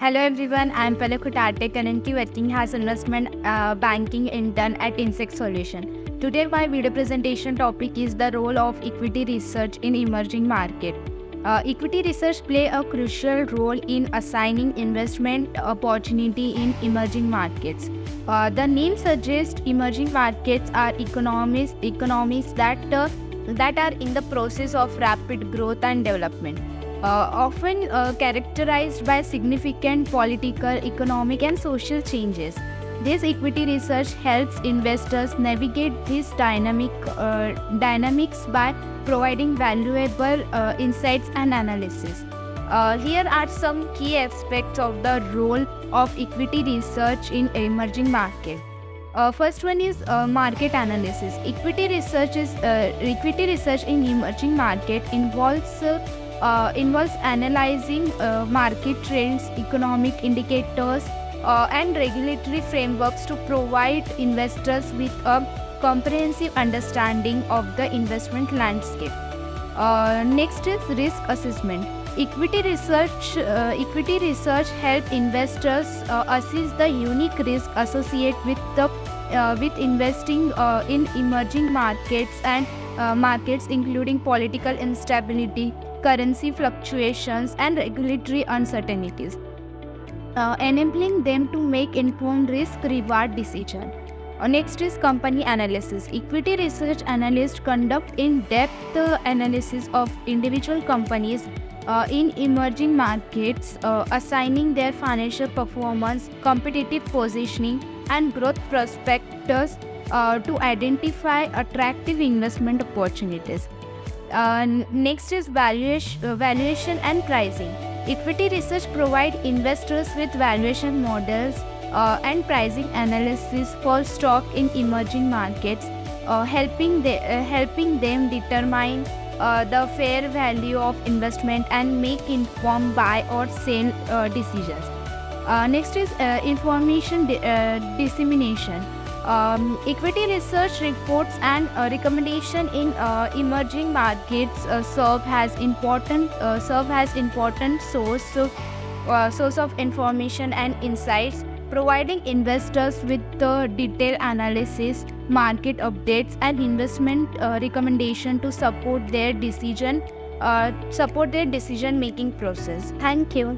Hello everyone, I am Palak Khutate, currently working as investment banking intern at Insect Solution. Today my video presentation topic is the role of equity research in emerging market. Equity research play a crucial role in assigning investment opportunity in emerging markets. The name suggests emerging markets are economies that are in the process of rapid growth and development. Often characterized by significant political, economic, and social changes. This equity research helps investors navigate these dynamics by providing valuable insights and analysis. Here are some key aspects of the role of equity research in emerging market. First one is market analysis. Equity research in emerging market involves analyzing market trends, economic indicators, and regulatory frameworks to provide investors with a comprehensive understanding of the investment landscape. Next is risk assessment. Equity research helps investors assess the unique risk associated with investing in emerging markets and markets including political instability, currency fluctuations, and regulatory uncertainties, enabling them to make informed risk-reward decisions. Next is company analysis. Equity research analysts conduct in-depth analysis of individual companies in emerging markets, assigning their financial performance, competitive positioning, and growth prospects to identify attractive investment opportunities. Next is valuation and pricing. Equity research provides investors with valuation models and pricing analysis for stock in emerging markets, helping them determine the fair value of investment and make informed buy or sell decisions. Next is information dissemination. Equity research reports and recommendation in emerging markets serve as important source of information and insights, providing investors with detailed analysis, market updates, and investment recommendation to support their decision making process. Thank you.